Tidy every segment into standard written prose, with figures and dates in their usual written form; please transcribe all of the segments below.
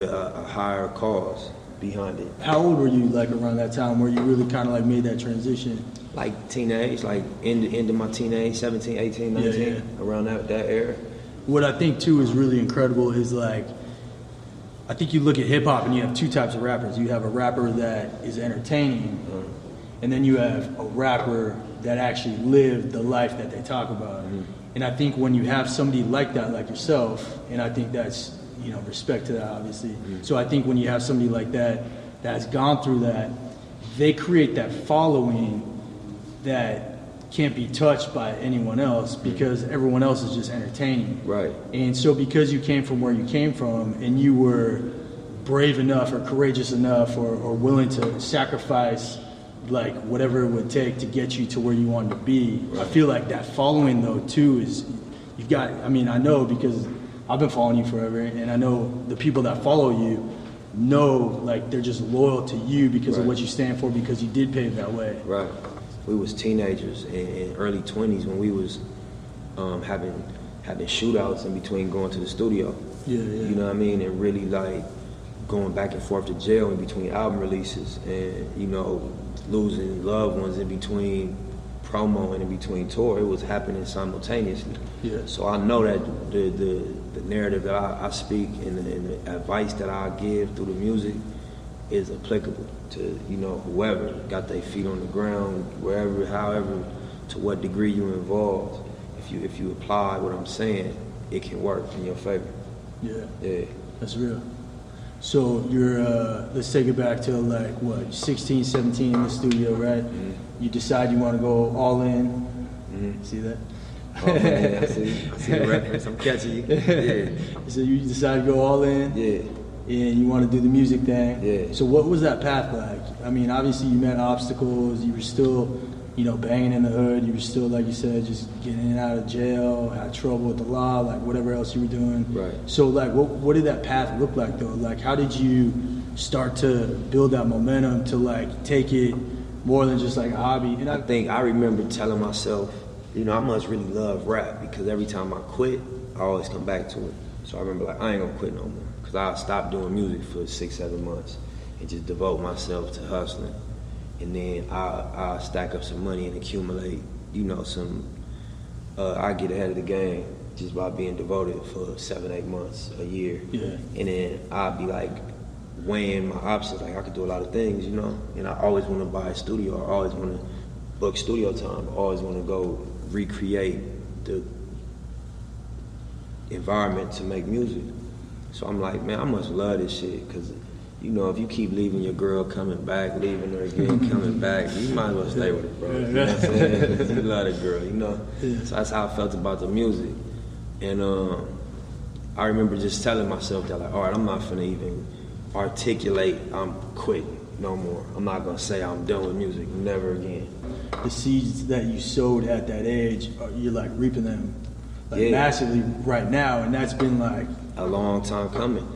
a higher cause behind it. How old were you like around that time where you really kind of like made that transition? Like teenage, like end of my teenage, 17, 18, 19, around that era. What I think too is really incredible is like, I think you look at hip hop and you have two types of rappers. You have a rapper that is entertaining, and then you have a rapper that actually lived the life that they talk about. And I think when you have somebody like that, like yourself, and I think that's, you know, respect to that, obviously. So I think when you have somebody like that that's gone through that, they create that following that can't be touched by anyone else because everyone else is just entertaining. Right. And so because you came from where you came from and you were brave enough or courageous enough or willing to sacrifice like whatever it would take to get you to where you wanted to be, right. I feel like that following though too is, you've got, I mean, I know because I've been following you forever and I know the people that follow you know like they're just loyal to you because of what you stand for, because you did pave that way. Right. We was teenagers in early 20s when we was having shootouts in between going to the studio. You know what I mean? And really like going back and forth to jail in between album releases and, you know, losing loved ones in between promo and in between tour. It was happening simultaneously. So I know that the narrative that I speak and the advice that I give through the music is applicable to, you know, whoever got their feet on the ground, wherever, however, to what degree you're involved. If you apply what I'm saying, it can work in your favor. Yeah. That's real. So you're, let's take it back to like, what, 16, 17 in the studio, right? You decide you want to go all in. See that? Oh, man, I see the reference. I'm catching you. So you decide to go all in? And you want to do the music thing. So what was that path like? I mean, obviously you met obstacles. You were still, you know, banging in the hood. You were still, like you said, just getting in and out of jail, had trouble with the law, like whatever else you were doing. Right. So like, what did that path look like though? Like, how did you start to build that momentum to like take it more than just like a hobby? And I think I remember telling myself, you know, I must really love rap because every time I quit, I always come back to it. So I remember like, I ain't gonna quit no more. Because I stopped doing music for 6-7 months and just devote myself to hustling. And then I stack up some money and accumulate, you know, I get ahead of the game just by being devoted for 7-8 months, a year. And then I'd be like weighing my options, like I could do a lot of things, you know. And I always want to buy a studio, I always want to book studio time, I always want to go recreate the environment to make music. So I'm like, man, I must love this shit, because, you know, if you keep leaving your girl coming back, leaving her again, coming back, you might as well stay with her, bro. You know what I'm saying? You love the girl, you know? So that's how I felt about the music. And I remember just telling myself that, like, all right, I'm not finna even articulate I'm quitting no more. I'm not gonna say I'm done with music, never again. The seeds that you sowed at that age, you're like reaping them like massively right now, and that's been like a long time coming.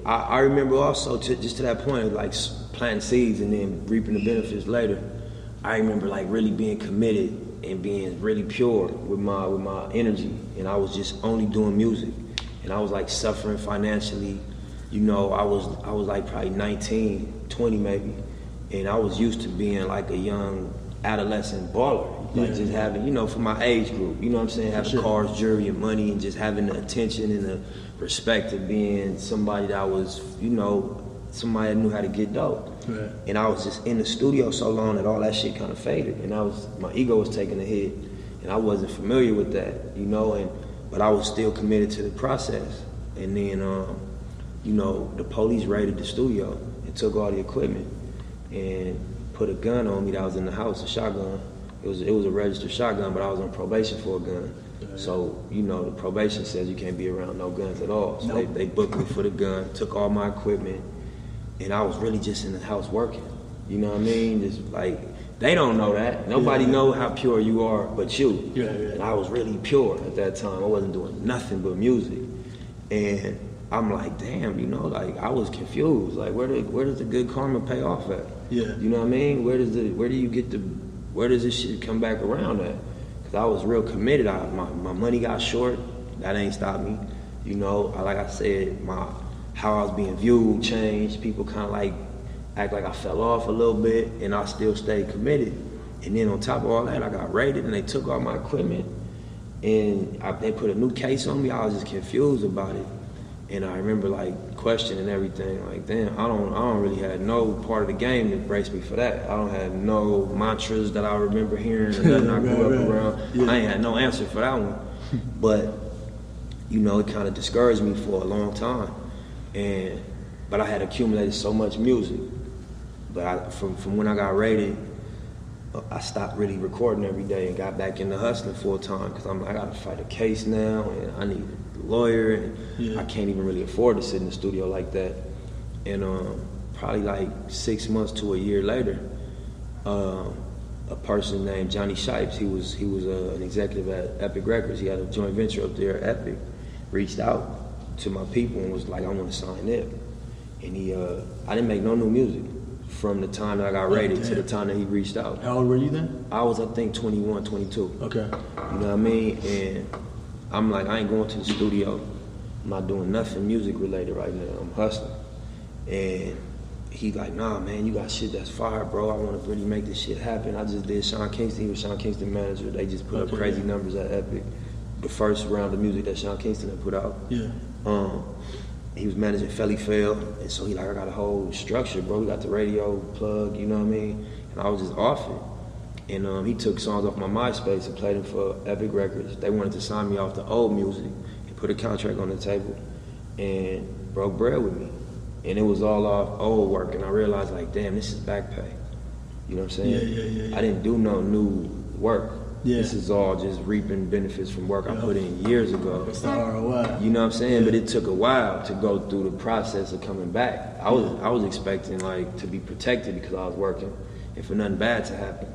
I remember also just to that point, like planting seeds and then reaping the benefits later. I remember like really being committed and being really pure with my energy, and I was just only doing music, and I was like suffering financially. You know, I was like probably 19, 20 maybe, and I was used to being like a young adolescent baller. Like just having, you know, for my age group, you know what I'm saying, having cars, jewelry, and money, and just having the attention and the respect of being somebody that was, you know, somebody that knew how to get dope. And I was just in the studio so long that all that shit kind of faded, and my ego was taking a hit, and I wasn't familiar with that, you know, but I was still committed to the process. And then, you know, the police raided the studio and took all the equipment and put a gun on me that was in the house, a shotgun. It was a registered shotgun, but I was on probation for a gun. So, you know, the probation says you can't be around no guns at all. So they booked me for the gun, took all my equipment, and I was really just in the house working. You know what I mean? Just like, they don't know that. Nobody know how pure you are but you. And I was really pure at that time. I wasn't doing nothing but music. And I'm like, damn, you know, like I was confused. Like, where does the good karma pay off at? You know what I mean? Where does this shit come back around at? Because I was real committed. My money got short. That ain't stopped me. You know, like I said, how I was being viewed changed. People kind of like act like I fell off a little bit, and I still stayed committed. And then on top of all that, I got raided, and they took all my equipment, and they put a new case on me. I was just confused about it. And I remember like questioning everything, like, damn, I don't really have no part of the game that braced me for that. I don't have no mantras that I remember hearing or nothing I grew up around. Yeah. I ain't had no answer for that one. But, you know, it kind of discouraged me for a long time. But I had accumulated so much music. But from when I got raided, I stopped really recording every day and got back into hustling full time, because I'm like, I gotta fight a case now, and I need a lawyer, and I can't even really afford to sit in the studio like that. And probably like 6 months to a year later, a person named Johnny Shipes, he was an executive at Epic Records. He had a joint venture up there at Epic. Reached out to my people and was like, I want to sign Nip. And I didn't make no new music from the time that I got raided to the time that he reached out. How old were you then? I was, I think, 21, 22. Okay. You know what I mean? And I'm like, I ain't going to the studio. I'm not doing nothing music related right now. I'm hustling. And he like, nah, man, you got shit that's fire, bro. I want to really make this shit happen. I just did Sean Kingston. He was Sean Kingston manager. They just put up crazy numbers at Epic. The first round of music that Sean Kingston had put out. Yeah. He was managing Felly Fail, and so he like, I got a whole structure, bro. We got the radio plug, you know what I mean? And I was just off it. And he took songs off my MySpace and played them for Epic Records. They wanted to sign me off the old music. He put a contract on the table and broke bread with me. And it was all off old work, and I realized like, damn, this is back pay. You know what I'm saying? Yeah. I didn't do no new work. Yeah. This is all just reaping benefits from work I put in years ago. It's the ROI. You know what I'm saying? But it took a while to go through the process of coming back. I was expecting like to be protected because I was working and for nothing bad to happen.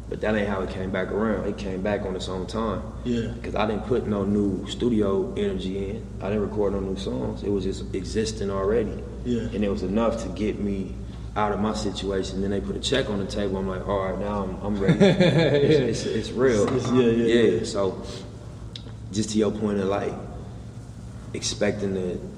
But that ain't how it came back around. It came back on its own time. Yeah. Because I didn't put no new studio energy in. I didn't record no new songs. It was just existing already. Yeah. And it was enough to get me out of my situation. Then they put a check on the table. I'm like, all right, now I'm ready. It's real. Yeah. So just to your point of like expecting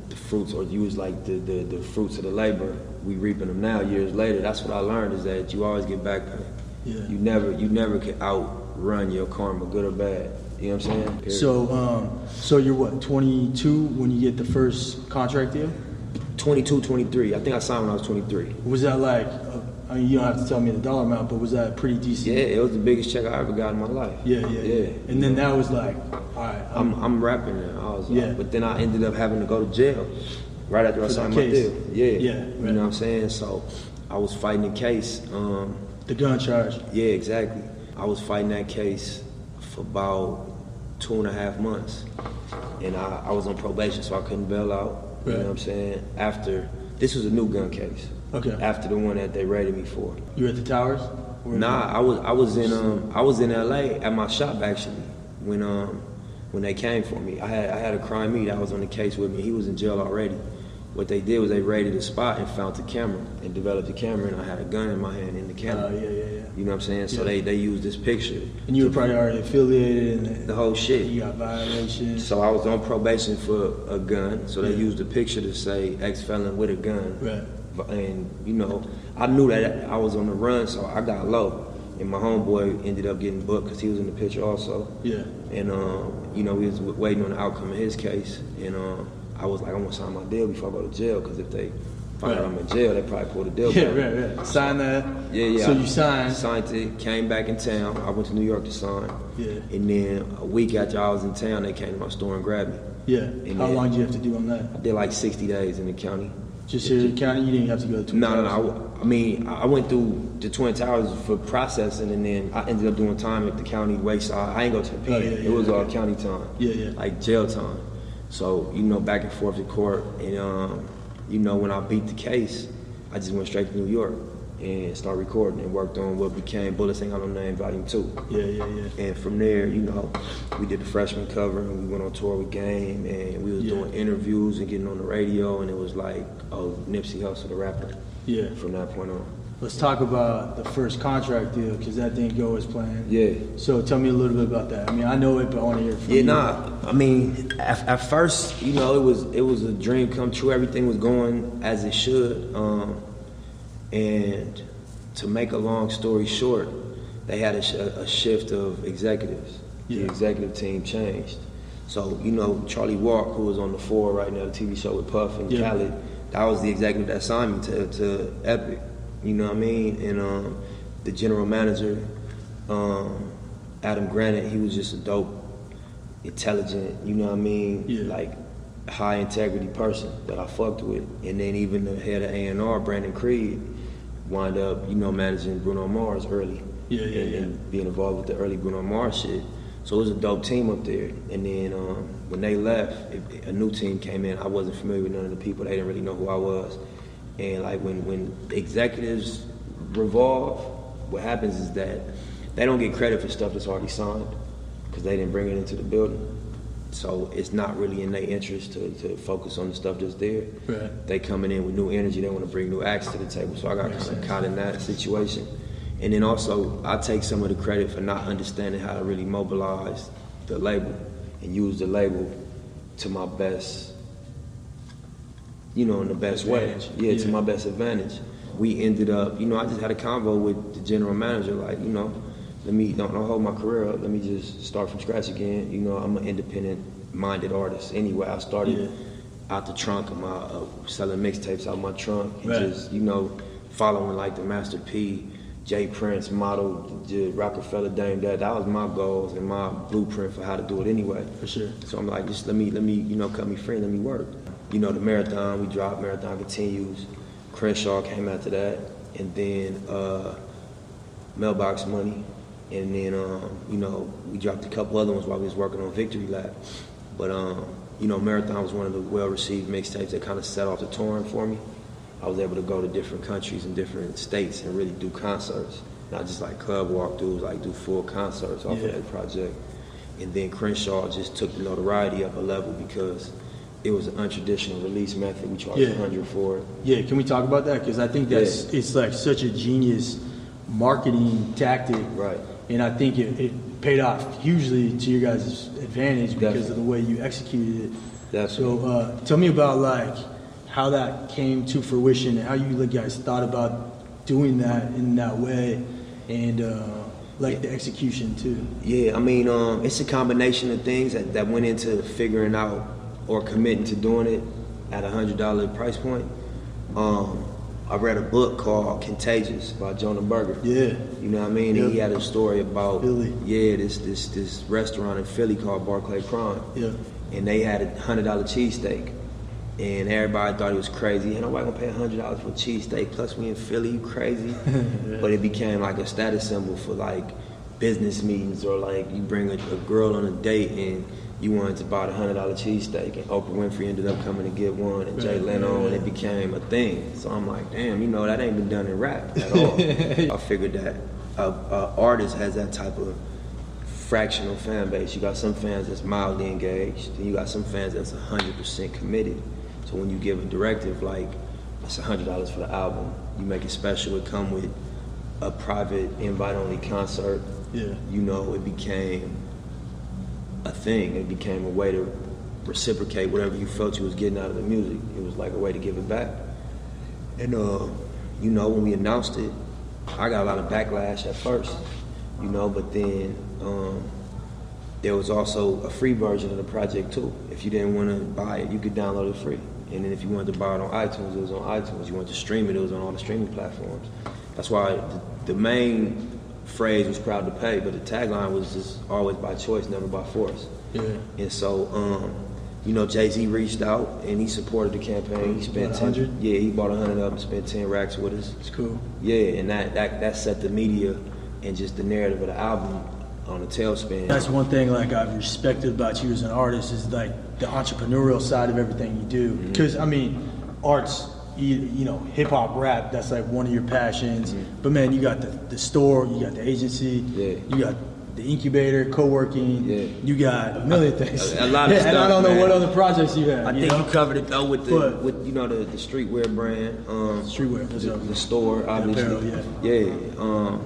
the fruits, or use like the fruits of the labor, we reaping them now years later. That's what I learned, is that you always get back pay. Yeah. You never can outrun your karma, good or bad. You know what I'm saying? Period. So you're what, 22 when you get the first contract deal? 22, 23. I think I signed when I was 23. Was that like, I mean, you don't have to tell me the dollar amount, but was that pretty decent? Yeah, it was the biggest check I ever got in my life. Yeah. And then that was like, all right. I'm rapping now. I was like, but then I ended up having to go to jail right after I signed my deal. Yeah. You know what I'm saying? So I was fighting the case. The gun charge. Yeah, exactly. I was fighting that case for about 2.5 months. And I was on probation, so I couldn't bail out. You know what I'm saying? This was a new gun case. Okay. After the one that they raided me for. You were at the Towers? Nah, I was in LA at my shop actually when they came for me. I had a crime meet that was on the case with me. He was in jail already. What they did was they raided the spot and found the camera and developed the camera, and I had a gun in my hand in the camera. You know what I'm saying? So they used this picture. And you were probably already affiliated and the whole shit. You got violations. So I was on probation for a gun, so they used the picture to say ex-felon with a gun. Right. And you know, I knew that I was on the run, so I got low. And my homeboy ended up getting booked because he was in the picture also. Yeah. And you know, we was waiting on the outcome of his case, and I was like, I want to sign my deal before I go to jail, because if they find out I'm in jail, they probably pull the deal back. Right. Sign that. Yeah. So you signed. Signed it, came back in town. I went to New York to sign. Yeah. And then a week after I was in town, they came to my store and grabbed me. Yeah. And how long did you have to do on that? I did like 60 days in the county. Just here in the county? You didn't have to go to Twin Towers? No. I mean, I went through the Twin Towers for processing, and then I ended up doing time at the county Wayside. I ain't go to the pen. It was all county time. Yeah. Like jail time. So, you know, back and forth to court, and you know, when I beat the case, I just went straight to New York and started recording and worked on what became Bullets Ain't Got No Name Volume 2. Yeah. And from there, you know, we did the freshman cover, and we went on tour with Game, and we was doing interviews and getting on the radio, and it was like, oh, Nipsey Hussle, the rapper. Yeah. From that point on. let's talk about the first contract deal, because that didn't go as planned. Yeah. So tell me a little bit about that. I mean, I know it, but I want to hear from you. I mean, at first, you know, it was a dream come true. Everything was going as it should. And to make a long story short, they had a shift of executives. Yeah. The executive team changed. So, you know, Charlie Walk, who was on the 4 right now, the TV show with Puff and Khaled, that was the executive that signed me to Epic. You know what I mean? And the general manager, Adam Granite, he was just a dope, intelligent, you know what I mean? Like high integrity person that I fucked with. And then even the head of A&R, Brandon Creed, wound up, you know, managing Bruno Mars early. And being involved with the early Bruno Mars shit. So it was a dope team up there. And then when they left, a new team came in. I wasn't familiar with none of the people. They didn't really know who I was. And like when executives revolve, what happens is that they don't get credit for stuff that's already signed because they didn't bring it into the building. So it's not really in their interest to focus on the stuff that's there. Right. They coming in with new energy. They want to bring new acts to the table. So I got kind of caught in that situation. And then also, I take some of the credit for not understanding how to really mobilize the label and use the label to my best, you know, in the best way. To my best advantage. We ended up, you know, I just had a convo with the general manager, like, you know, don't hold my career up, let me just start from scratch again. You know, I'm an independent-minded artist anyway. I started out the trunk of my, selling mixtapes out my trunk and just, you know, following like the Master P, Jay Prince model, Rockefeller Dame, that was my goals and my blueprint for how to do it anyway. For sure. So I'm like, just let me, you know, cut me free, let me work. You know, the marathon, we dropped, Marathon Continues. Crenshaw came after that, and then Mailbox Money, and then, you know, we dropped a couple other ones while we was working on Victory Lap. But, you know, Marathon was one of the well-received mixtapes that kind of set off the touring for me. I was able to go to different countries and different states and really do concerts, not just like club walkthroughs, like do full concerts off of that project. And then Crenshaw just took the notoriety up a level because it was an untraditional release method. We charged $100 for it. Yeah, can we talk about that? Because I think that's it's like such a genius marketing tactic. Right. And I think it paid off hugely to your guys' advantage because of the way you executed it. Definitely. So tell me about like how that came to fruition and how you guys thought about doing that in that way and like the execution too. Yeah, I mean, it's a combination of things that went into figuring out or committing to doing it at $100 price point. I read a book called Contagious by Jonah Berger. Yeah. You know what I mean? He had a story about Philly. This restaurant in Philly called Barclay Prime. Yeah. And they had a $100 cheesesteak. And everybody thought it was crazy. Ain't nobody gonna pay $100 for a cheesesteak. Plus we in Philly, you crazy. But it became like a status symbol for like business meetings, or like you bring a girl on a date and you wanted to buy the $100 cheesesteak, and Oprah Winfrey ended up coming to get one, and Jay Leno, and it became a thing. So I'm like, damn, you know, that ain't been done in rap at all. I figured that an artist has that type of fractional fan base. You got some fans that's mildly engaged, and you got some fans that's 100% committed. So when you give a directive like, it's $100 for the album, you make it special, it come with a private invite-only concert. Yeah. You know, it became a thing. It became a way to reciprocate whatever you felt you was getting out of the music. It was like a way to give it back. And you know, when we announced it, I got a lot of backlash at first, you know, but then there was also a free version of the project too. If you didn't want to buy it, you could download it free. And then if you wanted to buy it on iTunes, it was on iTunes. You wanted to stream it, it was on all the streaming platforms. That's why the main phrase was proud to pay, but the tagline was just always by choice, never by force. Yeah. And so, you know, Jay-Z reached out and he supported the campaign. He spent 100. Yeah, he bought 100 up and spent 10 racks with us. It's cool. Yeah, and that set the media and just the narrative of the album on a tailspin. That's one thing like I've respected about you as an artist is like the entrepreneurial side of everything you do. Because I mean, art's, you know, hip hop, rap, that's like one of your passions. But man, you got the store, you got the agency, you got the incubator, co-working. Yeah. You got a million things. A lot of stuff, and I don't know man. what other projects you have. I think you covered it though with the streetwear brand, Streetwear, that's the store, obviously, apparel,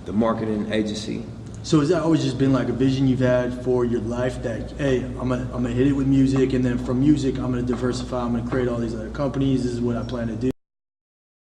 the marketing agency. So has that always just been like a vision you've had for your life that, hey, I'm gonna hit it with music, and then from music I'm gonna diversify, I'm gonna create all these other companies, this is what I plan to do?